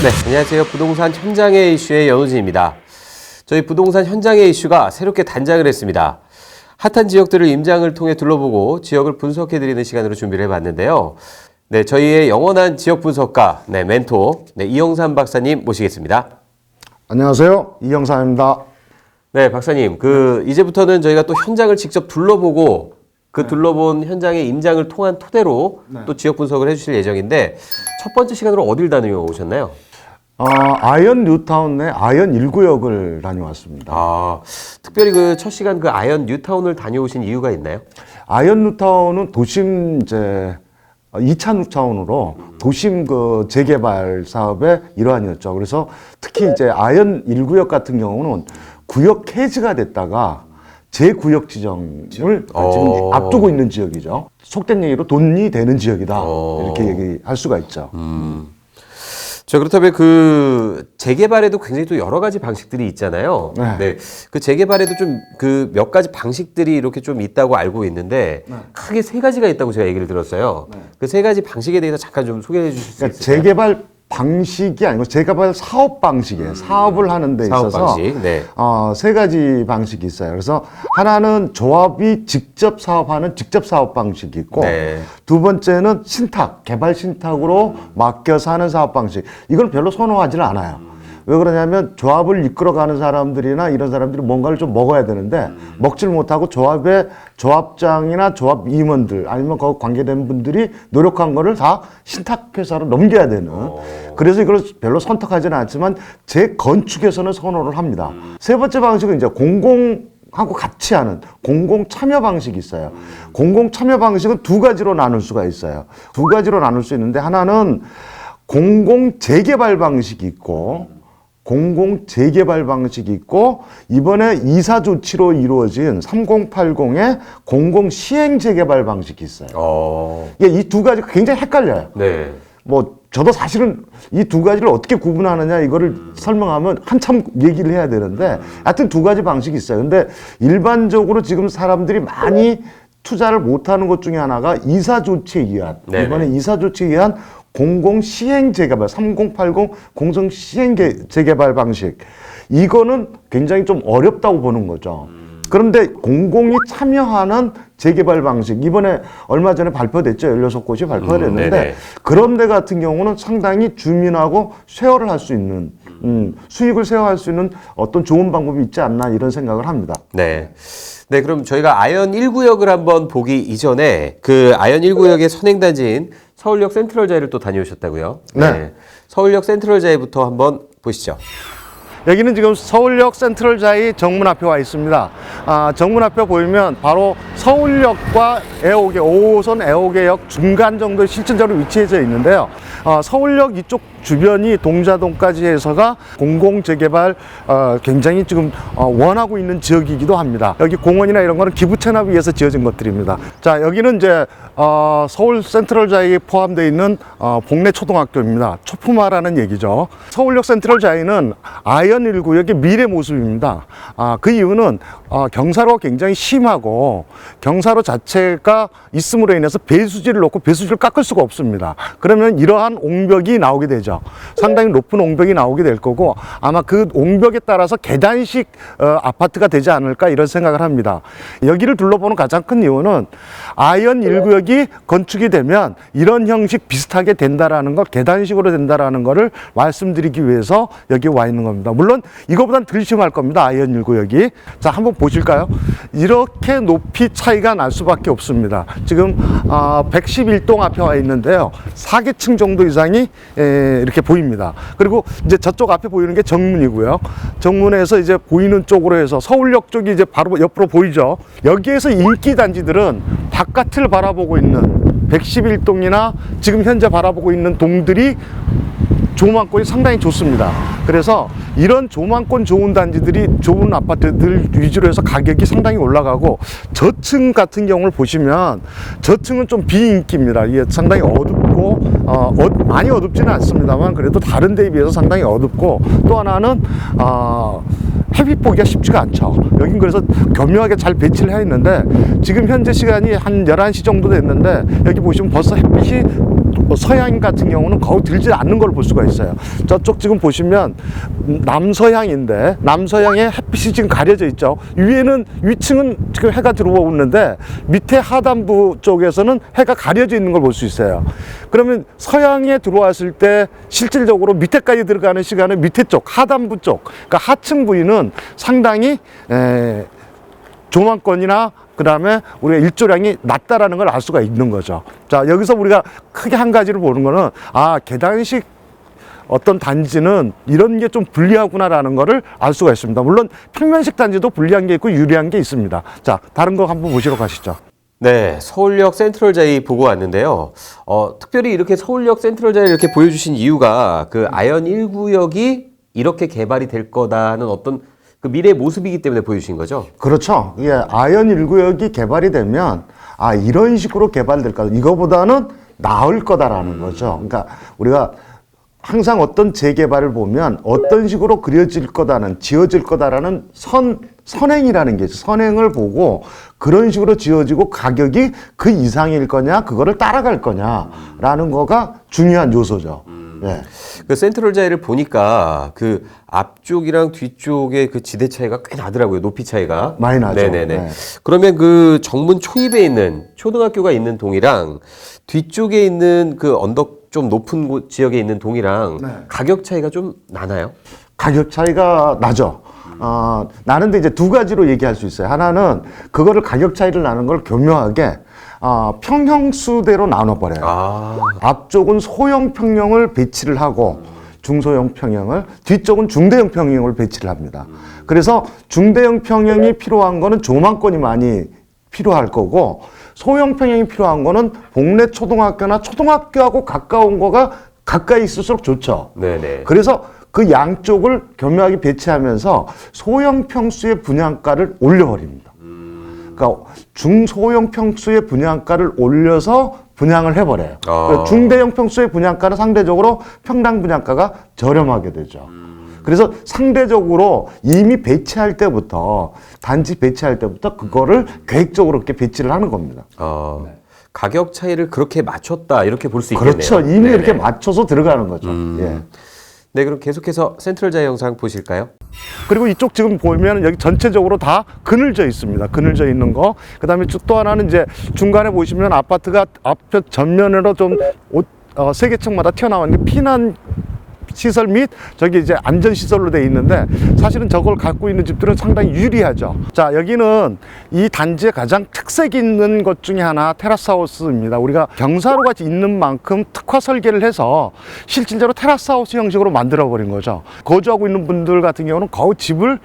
네, 안녕하세요. 부동산 현장의 이슈의 연우진입니다. 저희 부동산 현장의 이슈가 새롭게 단장을 했습니다. 핫한 지역들을 임장을 통해 둘러보고 지역을 분석해드리는 시간으로 준비를 해봤는데요. 네, 저희의 영원한 지역 분석가, 멘토, 이영삼 박사님 모시겠습니다. 안녕하세요. 이영삼입니다. 네, 박사님, 이제부터는 저희가 또 현장을 직접 둘러보고 둘러본 현장의 임장을 통한 토대로 또 지역 분석을 해주실 예정인데 첫 번째 시간으로 어딜 다녀오셨나요? 아현 뉴타운 내 아현 1구역을 다녀왔습니다. 특별히 첫 시간 아현 뉴타운을 다녀오신 이유가 있나요? 아현 뉴타운은 도심 2차 뉴타운으로 도심 재개발 사업의 일환이었죠. 그래서 특히 이제 아현 1구역 같은 경우는 구역 해지가 됐다가 재구역 지정을 지금 앞두고 있는 지역이죠. 속된 얘기로 돈이 되는 지역이다. 이렇게 얘기할 수가 있죠. 저 그렇다면 재개발에도 굉장히 또 여러 가지 방식들이 있잖아요. 네. 그 재개발에도 좀 몇 가지 방식들이 이렇게 좀 있다고 알고 있는데 크게 세 가지가 있다고 제가 얘기를 들었어요. 그 세 가지 방식에 대해서 잠깐 좀 소개해 주실 수 있을까요? 재개발 방식이 아니고 재개발 사업 방식이에요. 사업을 하는 데 있어서 사업 방식. 네. 세 가지 방식이 있어요. 그래서 하나는 조합이 직접 사업하는 직접 사업 방식이 있고 두 번째는 신탁, 개발 신탁으로 맡겨서 하는 사업 방식. 이건 별로 선호하지는 않아요. 왜 그러냐면 조합을 이끌어가는 사람들이나 이런 사람들이 뭔가를 좀 먹어야 되는데 먹질 못하고 조합의 조합장이나 조합 임원들 아니면 거기 관계된 분들이 노력한 거를 다 신탁회사로 넘겨야 되는 그래서 이걸 별로 선택하지는 않지만 재건축에서는 선호를 합니다. 세 번째 방식은 이제 하고 같이 하는 공공 참여 방식이 있어요. 공공 참여 방식은 두 가지로 나눌 수가 있어요. 두 가지로 나눌 수 있는데 하나는 공공 재개발 방식이 있고 공공 재개발 방식이 있고 이번에 이사 조치로 이루어진 3080의 공공 시행 재개발 방식이 있어요. 이 두 가지가 굉장히 헷갈려요. 네. 저도 사실은 이 두 가지를 어떻게 구분하느냐 이거를 설명하면 한참 얘기를 해야 되는데 하여튼 두 가지 방식이 있어요. 근데 일반적으로 지금 사람들이 많이 투자를 못하는 것 중에 하나가 이사 조치에 의한 이번에 이사 조치에 의한 공공 시행 재개발 3080 공공 시행 재개발 방식 이거는 굉장히 좀 어렵다고 보는 거죠. 그런데 공공이 참여하는 재개발 방식 이번에 얼마 전에 발표됐죠. 16곳이 발표가 됐는데 그런 데 같은 경우는 상당히 주민하고 쉐어를 할 수 있는 수익을 쉐어할 수 있는 어떤 좋은 방법이 있지 않나 이런 생각을 합니다. 네, 그럼 저희가 아현 1구역을 한번 보기 이전에 아현 1구역의 선행단지인 서울역 센트럴자이를 또 다녀오셨다고요? 네. 서울역 센트럴자이부터 한번 보시죠. 여기는 지금 서울역 센트럴자이 정문 앞에 와 있습니다. 정문 앞에 보이면 바로 서울역과 애호개, 5호선 애호개역 중간 정도에 실질적으로 위치해져 있는데요. 서울역 이쪽 주변이 동자동까지 해서가 공공재개발 굉장히 지금 원하고 있는 지역이기도 합니다. 여기 공원이나 이런 거는 기부 체납 위해서 지어진 것들입니다. 자, 여기는 이제 서울 센트럴자이에 포함되어 있는 복내 초등학교입니다. 초품화라는 얘기죠. 서울역 센트럴자이는 아현 1구역의 미래 모습입니다. 그 이유는 경사로가 굉장히 심하고 경사로 자체가 있음으로 인해서 배수지를 놓고 배수지를 깎을 수가 없습니다. 그러면 이러한 옹벽이 나오게 되죠. 상당히 높은 옹벽이 나오게 될 거고 아마 그 옹벽에 따라서 계단식 아파트가 되지 않을까 이런 생각을 합니다. 여기를 둘러보는 가장 큰 이유는 아현 1구역이 건축이 되면 이런 형식 비슷하게 된다라는 것, 계단식으로 된다라는 것을 말씀드리기 위해서 여기 와 있는 겁니다. 물론 이거보단 덜 심할 겁니다. 아현 1구역이. 자, 한번 보실까요? 이렇게 높이 차이가 날 수밖에 없습니다. 지금 111동 앞에 와 있는데요. 4계층 정도 이상이 이렇게 보입니다. 그리고 이제 저쪽 앞에 보이는 게 정문이고요. 정문에서 이제 보이는 쪽으로 해서 서울역 쪽이 이제 바로 옆으로 보이죠. 여기에서 인기 단지들은 바깥을 바라보고 있는 111동이나 지금 현재 바라보고 있는 동들이 조망권이 상당히 좋습니다. 그래서 이런 조망권 좋은 단지들이 좋은 아파트들 위주로 해서 가격이 상당히 올라가고 저층 같은 경우를 보시면 저층은 좀 비인기입니다. 이게 상당히 어둡고 많이 어둡지는 않습니다만 그래도 다른 데에 비해서 상당히 어둡고 또 하나는 햇빛 보기가 쉽지가 않죠. 여긴 그래서 교묘하게 잘 배치를 해 있는데 지금 현재 시간이 한 11시 정도 됐는데 여기 보시면 벌써 햇빛이 서양 같은 경우는 거의 들지 않는 걸 볼 수가 있어요. 저쪽 지금 보시면 남서향인데 남서향에 햇빛이 지금 가려져 있죠. 위층은 지금 해가 들어오는데 밑에 하단부 쪽에서는 해가 가려져 있는 걸 볼 수 있어요. 그러면 서양에 들어왔을 때 실질적으로 밑에까지 들어가는 시간은 밑에 쪽, 하단부 쪽, 그러니까 하층 부위는 상당히 조망권이나 그 다음에 우리가 일조량이 낮다라는 걸 알 수가 있는 거죠. 자, 여기서 우리가 크게 한 가지를 보는 거는, 계단식 어떤 단지는 이런 게 좀 불리하구나라는 거를 알 수가 있습니다. 물론 평면식 단지도 불리한 게 있고 유리한 게 있습니다. 자, 다른 거 한번 보시러 가시죠. 네, 서울역 센트럴자이 보고 왔는데요. 특별히 이렇게 서울역 센트럴자이 이렇게 보여주신 이유가 그 아현 1구역이 이렇게 개발이 될 거다는 어떤 그 미래의 모습이기 때문에 보여주신 거죠? 그렇죠. 예, 아현 1구역이 개발이 되면 이런 식으로 개발될까, 이거보다는 나을 거다라는 거죠. 그러니까 우리가 항상 어떤 재개발을 보면 어떤 식으로 그려질 거다는, 지어질 거다라는 선행이라는 게 있어요. 선행을 보고 그런 식으로 지어지고 가격이 그 이상일 거냐, 그거를 따라갈 거냐라는 거가 중요한 요소죠. 네. 그 센트럴자이를 보니까 그 앞쪽이랑 뒤쪽의 그 지대 차이가 꽤 나더라고요. 높이 차이가. 많이 나죠. 네네네. 네. 그러면 그 정문 초입에 있는 초등학교가 있는 동이랑 뒤쪽에 있는 그 언덕 좀 높은 지역에 있는 동이랑 네. 가격 차이가 좀 나나요? 가격 차이가 나죠. 나는데 이제 두 가지로 얘기할 수 있어요. 하나는 그거를 가격 차이를 나는 걸 교묘하게 평형수대로 나눠버려요. 앞쪽은 소형 평형을 배치를 하고 중소형 평형을, 뒤쪽은 중대형 평형을 배치를 합니다. 그래서 중대형 평형이 필요한 거는 조망권이 많이 필요할 거고, 소형 평형이 필요한 거는 동네 초등학교나 초등학교하고 가까운 거가 가까이 있을수록 좋죠. 네네. 그래서 그 양쪽을 교묘하게 배치하면서 소형 평수의 분양가를 올려버립니다. 그러니까 중소형 평수의 분양가를 올려서 분양을 해버려요. 그러니까 중대형 평수의 분양가는 상대적으로 평당 분양가가 저렴하게 되죠. 그래서 상대적으로 이미 배치할 때부터, 단지 배치할 때부터 그거를 계획적으로 이렇게 배치를 하는 겁니다. 가격 차이를 그렇게 맞췄다 이렇게 볼 수 있겠네요. 그렇죠. 이미 네네. 이렇게 맞춰서 들어가는 거죠. 예. 네, 그럼 계속해서 센트럴자이 영상 보실까요? 그리고 이쪽 지금 보면 여기 전체적으로 다 그늘져 있습니다. 그늘져 있는 거. 그 다음에 또 하나는 이제 중간에 보시면 아파트가 앞에 전면으로 좀 세 개 층마다 튀어나온 게 피난 시설 및 저기 이제 안전시설로 되어 있는데, 사실은 저걸 갖고 있는 집들은 상당히 유리하죠. 자, 여기는 이 단지의 가장 특색 있는 것 중에 하나 테라스하우스입니다. 우리가 경사로가 있는 만큼 특화 설계를 해서 실질적으로 테라스하우스 형식으로 만들어 버린 거죠. 거주하고 있는 분들 같은 경우는 거의 집을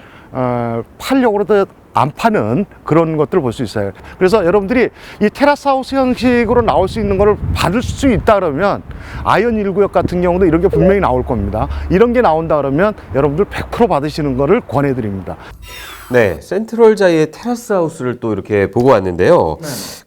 팔려고 해도 안 파는 그런 것들을 볼 수 있어요. 그래서 여러분들이 이 테라스하우스 형식으로 나올 수 있는 거를 받을 수 있다 그러면 아현 1구역 같은 경우도 이런 게 분명히 나올 겁니다. 이런 게 나온다 그러면 여러분들 100% 받으시는 거를 권해드립니다. 네, 센트럴자이의 테라스하우스를 또 이렇게 보고 왔는데요.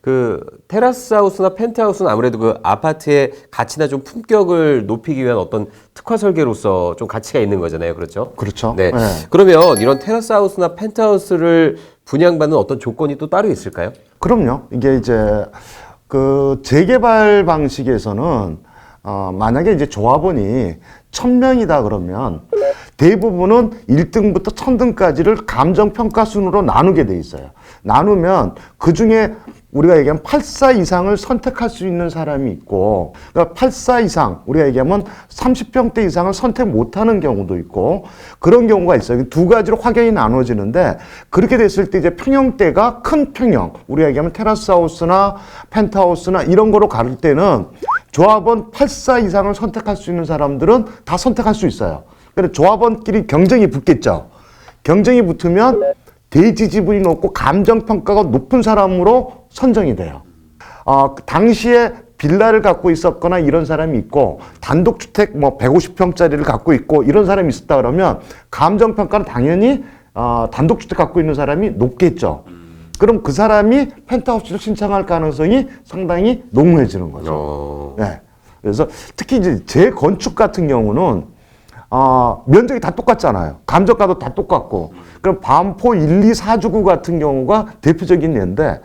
그 테라스하우스나 펜트하우스는 아무래도 그 아파트의 가치나 좀 품격을 높이기 위한 어떤 특화 설계로서 좀 가치가 있는 거잖아요. 그렇죠? 그렇죠. 네. 네. 그러면 이런 테라스하우스나 펜트하우스를 분양받는 어떤 조건이 또 따로 있을까요? 그럼요. 이게 이제 그 재개발 방식에서는 만약에 이제 조합원이 1000명이다 그러면 대부분은 1등부터 1000등까지를 감정평가 순으로 나누게 돼 있어요. 나누면 그 중에 우리가 얘기하면 84 이상을 선택할 수 있는 사람이 있고, 그러니까 84 이상, 우리가 얘기하면 30평대 이상을 선택 못하는 경우도 있고, 그런 경우가 있어요. 두 가지로 확연히 나눠지는데, 그렇게 됐을 때 이제 평형대가 큰 평형, 우리가 얘기하면 테라스하우스나 펜트하우스나 이런 거로 갈 때는 조합원 84 이상을 선택할 수 있는 사람들은 다 선택할 수 있어요. 그래서 조합원끼리 경쟁이 붙겠죠. 경쟁이 붙으면 대지 지분이 높고 감정평가가 높은 사람으로 선정이 돼요. 당시에 빌라를 갖고 있었거나 이런 사람이 있고, 단독주택 뭐 150평짜리를 갖고 있고 이런 사람이 있었다 그러면 감정평가는 당연히 단독주택 갖고 있는 사람이 높겠죠. 그럼 그 사람이 펜트하우스를 신청할 가능성이 상당히 농후해지는 거죠. 네. 그래서 특히 이제 재건축 같은 경우는 면적이 다 똑같잖아요. 감정가도 다 똑같고. 그럼 반포 1, 2, 4주구 같은 경우가 대표적인 예인데,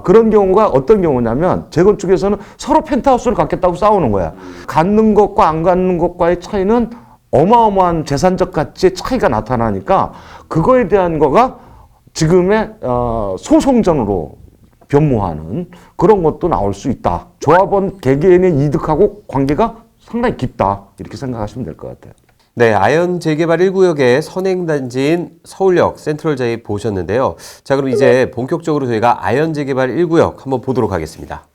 그런 경우가 어떤 경우냐면, 재건축에서는 서로 펜트하우스를 갖겠다고 싸우는 거야. 갖는 것과 안 갖는 것과의 차이는 어마어마한 재산적 가치의 차이가 나타나니까, 그거에 대한 거가 지금의 소송전으로 변모하는 그런 것도 나올 수 있다. 조합원 개개인의 이득하고 관계가 상당히 깊다. 이렇게 생각하시면 될 것 같아요. 네, 아현 재개발 1구역의 선행단지인 서울역 센트럴자이 보셨는데요. 자, 그럼 이제 본격적으로 저희가 아현 재개발 1구역 한번 보도록 하겠습니다.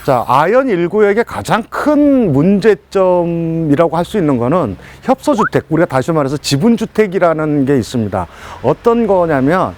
자, 아현 1구역의 가장 큰 문제점이라고 할 수 있는 거는 협소주택, 우리가 다시 말해서 지분주택이라는 게 있습니다. 어떤 거냐면,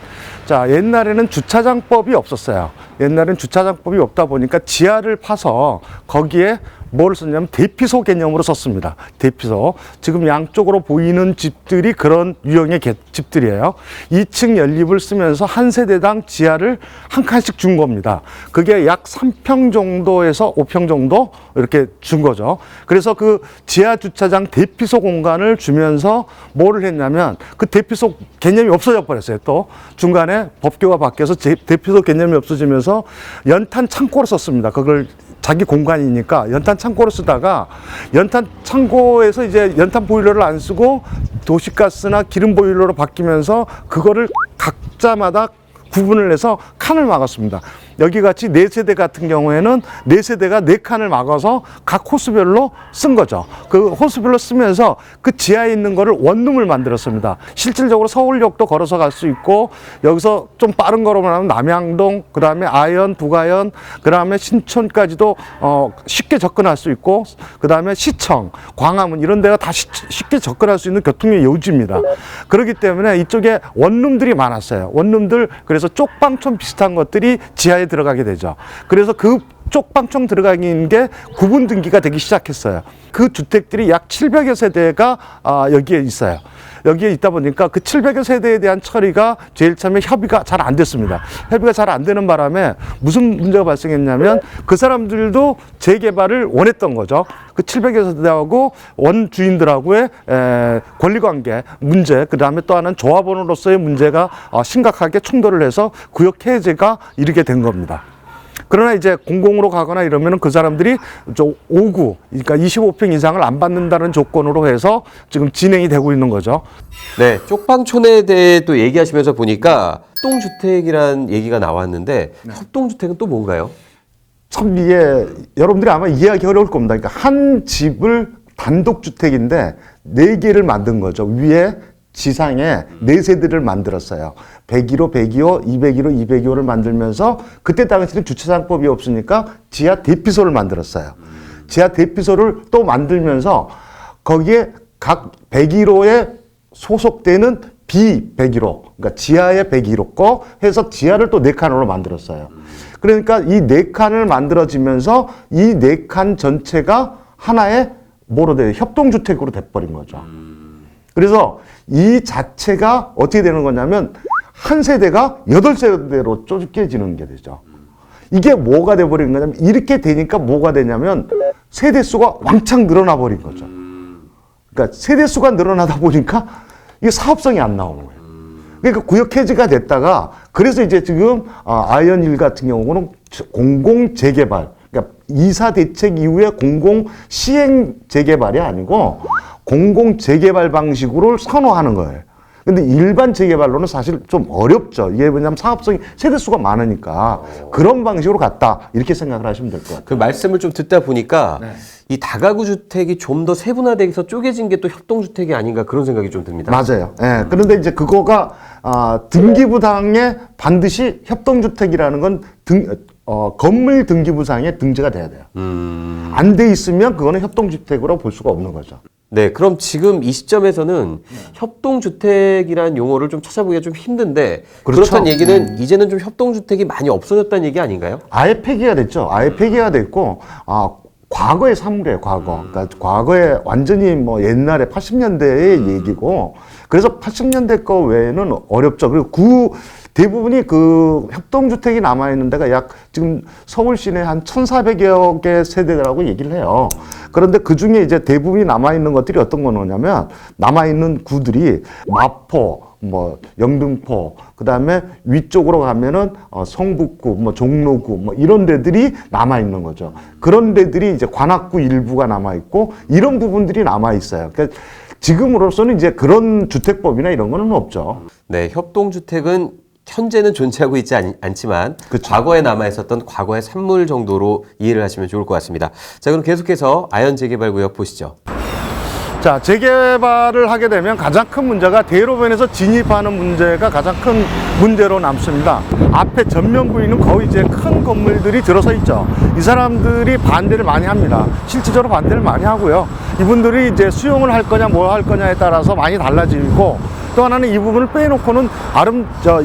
자, 옛날에는 주차장법이 없었어요. 옛날엔 주차장법이 없다 보니까 지하를 파서 거기에 뭘 썼냐면 대피소 개념으로 썼습니다. 대피소. 지금 양쪽으로 보이는 집들이 그런 유형의 집들이에요. 2층 연립을 쓰면서 한 세대당 지하를 한 칸씩 준 겁니다. 그게 약 3평 정도에서 5평 정도 이렇게 준 거죠. 그래서 그 지하 주차장 대피소 공간을 주면서 뭐를 했냐면 그 대피소 개념이 없어져 버렸어요. 또 중간에 법규가 바뀌어서 대피소 개념이 없어지면서 연탄 창고로 썼습니다. 그걸 자기 공간이니까 연탄 창고로 쓰다가 연탄 창고에서 이제 연탄 보일러를 안 쓰고 도시가스나 기름 보일러로 바뀌면서 그거를 각자마다 구분을 해서 칸을 막았습니다. 여기 같이 4세대 같은 경우에는 4세대가 4칸을 막아서 각 호수별로 쓴 거죠. 그 호수별로 쓰면서 그 지하에 있는 거를 원룸을 만들었습니다. 실질적으로 서울역도 걸어서 갈 수 있고, 여기서 좀 빠른 거로만 하면 남양동, 그 다음에 아현, 북아현, 그 다음에 신촌까지도 쉽게 접근할 수 있고, 그 다음에 시청, 광화문 이런 데가 다 쉽게 접근할 수 있는 교통의 요지입니다. 그렇기 때문에 이쪽에 원룸들이 많았어요. 원룸들, 그래서 쪽방촌 비슷한 것들이 지하에 들어가게 되죠. 그래서 그 쪽방촌 들어가는 게 구분 등기가 되기 시작했어요. 그 주택들이 약 700여 세대가 여기에 있어요. 여기에 있다 보니까 그 700여 세대에 대한 처리가 제일 처음에 협의가 잘 안 됐습니다. 협의가 잘 안 되는 바람에 무슨 문제가 발생했냐면 그 사람들도 재개발을 원했던 거죠. 그 700여 세대하고 원주인들하고의 권리관계 문제, 그 다음에 또 하나는 조합원으로서의 문제가 심각하게 충돌을 해서 구역 해제가 이르게 된 겁니다. 그러나 이제 공공으로 가거나 이러면은 그 사람들이 5구, 그러니까 25평 이상을 안 받는다는 조건으로 해서 지금 진행이 되고 있는 거죠. 네, 쪽방촌에 대해 또 얘기하시면서 보니까 협동주택이란 얘기가 나왔는데 협동주택은 또 뭔가요? 참 이게 여러분들이 아마 이해하기 어려울 겁니다. 그러니까 한 집을 단독주택인데 4개를 만든 거죠. 위에 지상에 4세대를 만들었어요. 101호, 102호, 201호, 202호를 만들면서 그때 당시에는 주차장법이 없으니까 지하 대피소를 만들었어요. 지하 대피소를 또 만들면서 거기에 각 101호에 소속되는 B101호, 그러니까 지하에 101호 거 해서 지하를 또 4칸으로 만들었어요. 그러니까 이 4칸을 만들어지면서 이 4칸 전체가 하나의 뭐로 돼요? 협동주택으로 돼버린 거죠. 그래서 이 자체가 어떻게 되는 거냐면 한 세대가 8세대로 쪼개지는 게 되죠. 이게 뭐가 돼버린 거냐면 이렇게 되니까 뭐가 되냐면 세대수가 왕창 늘어나 버린 거죠. 그러니까 세대수가 늘어나다 보니까 이게 사업성이 안 나오는 거예요. 그러니까 구역 해지가 됐다가 그래서 이제 지금 아현 1 같은 경우는 공공 재개발, 그러니까 이사 대책 이후에 공공 시행 재개발이 아니고 공공 재개발 방식으로 선호하는 거예요. 근데 일반 재개발로는 사실 좀 어렵죠. 이게 왜냐하면 사업성이 세대수가 많으니까 그런 방식으로 갔다 이렇게 생각을 하시면 될 것 같아요. 그 말씀을 좀 듣다 보니까 이 다가구 주택이 좀 더 세분화돼서 쪼개진 게 또 협동주택이 아닌가 그런 생각이 좀 듭니다. 맞아요. 예. 그런데 이제 그거가 등기부상에 반드시 협동주택이라는 건 건물 등기부상에 등재가 돼야 돼요. 안 돼 있으면 그거는 협동주택으로 볼 수가 없는 거죠. 네, 그럼 지금 이 시점에서는 협동주택이라는 용어를 좀 찾아보기가 좀 힘든데 그렇죠. 그렇다는 얘기는 이제는 좀 협동주택이 많이 없어졌다는 얘기 아닌가요? 아예 폐기가 됐죠. 아예 폐기가 됐고, 과거의 사물이에요, 과거. 그러니까 과거에 완전히 뭐 옛날에 80년대의 얘기고, 그래서 80년대 거 외에는 어렵죠. 그리고 대부분이 그 협동주택이 남아있는 데가 약 지금 서울 시내 한 1,400여 개 세대라고 얘기를 해요. 그런데 그 중에 이제 대부분이 남아있는 것들이 어떤 거냐면 남아있는 구들이 마포, 뭐 영등포, 그 다음에 위쪽으로 가면은 성북구, 뭐 종로구, 뭐 이런 데들이 남아 있는 거죠. 그런 데들이 이제 관악구 일부가 남아 있고 이런 부분들이 남아 있어요. 그러니까 지금으로서는 이제 그런 주택법이나 이런 거는 없죠. 네, 협동주택은 현재는 존재하고 있지 않지만 그쵸. 과거에 남아 있었던 과거의 산물 정도로 이해를 하시면 좋을 것 같습니다. 자, 그럼 계속해서 아현 재개발구역 보시죠. 자, 재개발을 하게 되면 가장 큰 문제가 대로변에서 진입하는 문제가 가장 큰 문제로 남습니다. 앞에 전면 부위는 거의 이제 큰 건물들이 들어서 있죠. 이 사람들이 반대를 많이 합니다. 실질적으로 반대를 많이 하고요. 이분들이 이제 수용을 할 거냐 뭐 할 거냐에 따라서 많이 달라지고 또 하나는 이 부분을 빼놓고는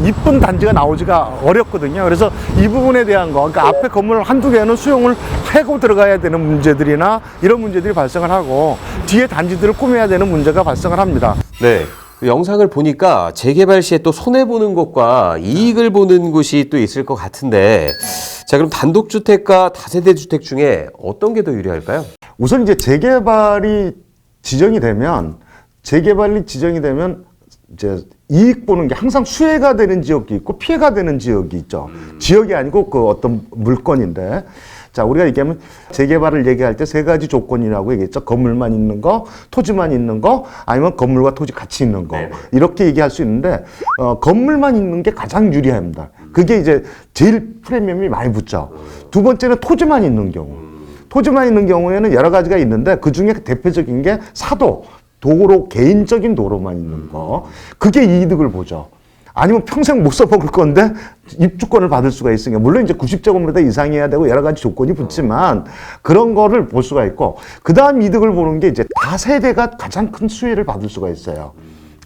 이쁜 단지가 나오기가 어렵거든요. 그래서 이 부분에 대한 거, 그러니까 앞에 건물 한두 개는 수용을 하고 들어가야 되는 문제들이나 이런 문제들이 발생을 하고 뒤에 단지들을 꾸며야 되는 문제가 발생을 합니다. 네. 그 영상을 보니까 재개발 시에 또 손해보는 곳과 이익을 보는 곳이 또 있을 것 같은데, 자, 그럼 단독주택과 다세대 주택 중에 어떤 게 더 유리할까요? 우선 이제 재개발이 지정이 되면 이제 이익 보는 게 항상 수혜가 되는 지역이 있고 피해가 되는 지역이 있죠. 지역이 아니고 그 어떤 물건인데, 자, 우리가 얘기하면 재개발을 얘기할 때 세 가지 조건이라고 얘기했죠. 건물만 있는 거, 토지만 있는 거, 아니면 건물과 토지 같이 있는 거. 네네. 이렇게 얘기할 수 있는데, 건물만 있는 게 가장 유리합니다. 그게 이제 제일 프리미엄이 많이 붙죠. 두 번째는 토지만 있는 경우. 토지만 있는 경우에는 여러 가지가 있는데 그 중에 대표적인 게 도로, 개인적인 도로만 있는 거. 그게 이득을 보죠. 아니면 평생 못 써먹을 건데 입주권을 받을 수가 있으니까. 물론 이제 90제곱미터 이상이어야 되고 여러 가지 조건이 붙지만 그런 거를 볼 수가 있고, 그 다음 이득을 보는 게 이제 다세대가 가장 큰 수혜를 받을 수가 있어요.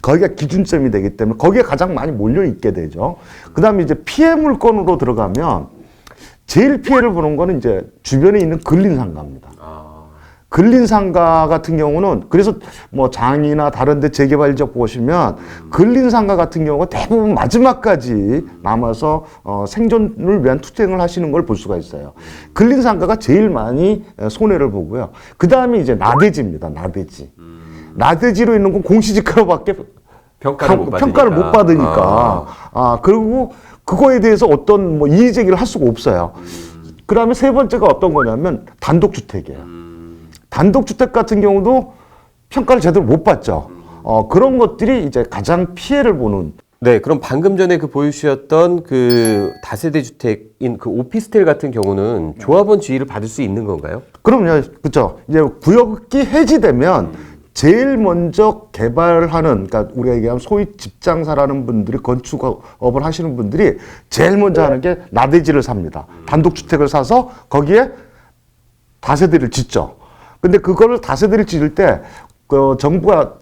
거기가 기준점이 되기 때문에 거기에 가장 많이 몰려 있게 되죠. 그 다음에 이제 피해 물건으로 들어가면 제일 피해를 보는 거는 이제 주변에 있는 근린상가입니다. 근린상가 같은 경우는 그래서 뭐 장이나 다른 데 재개발 지역 보시면 근린상가 같은 경우가 대부분 마지막까지 남아서 생존을 위한 투쟁을 하시는 걸 볼 수가 있어요. 근린상가가 제일 많이 손해를 보고요. 그 다음에 이제 나대지입니다. 나대지로 있는 건 공시지가로밖에 평가를 못 받으니까. 그리고 그거에 대해서 어떤 뭐 이의 제기를 할 수가 없어요. 그 다음에 세 번째가 어떤 거냐면 단독주택이에요. 단독주택 같은 경우도 평가를 제대로 못 받죠. 그런 것들이 이제 가장 피해를 보는. 네, 그럼 방금 전에 그 보여주셨던 그 다세대 주택인 그 오피스텔 같은 경우는 조합원 지위를 받을 수 있는 건가요? 그럼요. 그렇죠. 이제 구역이 해지되면 제일 먼저 개발하는, 그러니까 우리가 얘기하면 소위 집장사라는 분들이, 건축업을 하시는 분들이 제일 먼저 하는 게 나대지를 삽니다. 단독주택을 사서 거기에 다세대를 짓죠. 근데 그거를 다세대를 지을 때 그 정부가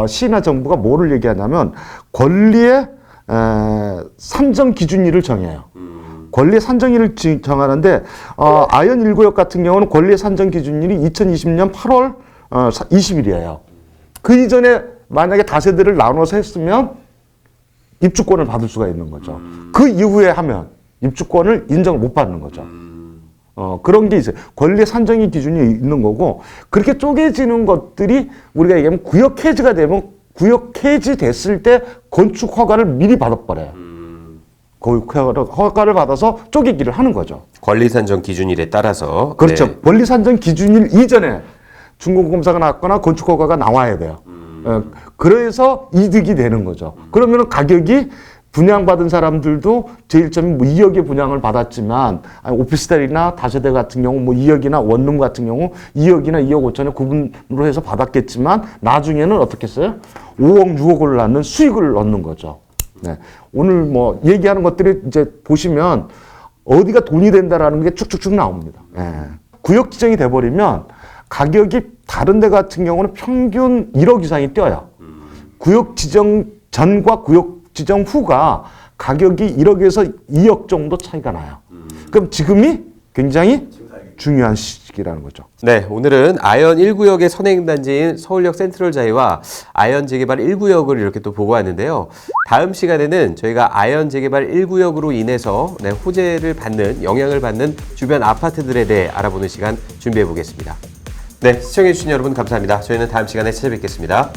시나 정부가 뭐를 얘기하냐면 권리의 산정 기준일을 정해요. 권리의 산정일을 정하는데 아현 1구역 같은 경우는 권리의 산정 기준일이 2020년 8월 20일이에요. 그 이전에 만약에 다세대를 나눠서 했으면 입주권을 받을 수가 있는 거죠. 그 이후에 하면 입주권을 인정을 못 받는 거죠. 그런 게 있어요. 권리 산정의 기준이 있는 거고, 그렇게 쪼개지는 것들이 우리가 얘기하면 구역 해지가 되면 구역 해지 됐을 때 건축 허가를 미리 받아버려요. 허가를 받아서 쪼개기를 하는 거죠. 권리 산정 기준일에 따라서. 그렇죠. 네. 권리 산정 기준일 이전에 준공검사가 나왔거나 건축 허가가 나와야 돼요. 그래서 이득이 되는 거죠. 그러면 가격이 분양받은 사람들도 제1점이 뭐 2억의 분양을 받았지만, 오피스텔이나 다세대 같은 경우 뭐 2억이나 원룸 같은 경우 2억이나 2억 5천에 구분으로 해서 받았겠지만 나중에는 어떻게 했어요? 5억, 6억을 낳는 수익을 얻는 거죠. 네. 오늘 뭐 얘기하는 것들이 이제 보시면 어디가 돈이 된다라는 게 쭉쭉쭉 나옵니다. 네. 구역 지정이 돼버리면 가격이 다른 데 같은 경우는 평균 1억 이상이 뛰어요. 구역 지정 전과 구역 지정 후가 가격이 1억에서 2억 정도 차이가 나요. 그럼 지금이 굉장히 중요한 시기라는 거죠. 네, 오늘은 아현 1구역의 선행단지인 서울역 센트럴자이와 아현 재개발 1구역을 이렇게 또 보고 왔는데요. 다음 시간에는 저희가 아현 재개발 1구역으로 인해서 호재를 받는, 영향을 받는 주변 아파트들에 대해 알아보는 시간 준비해 보겠습니다. 네, 시청해주신 여러분 감사합니다. 저희는 다음 시간에 찾아뵙겠습니다.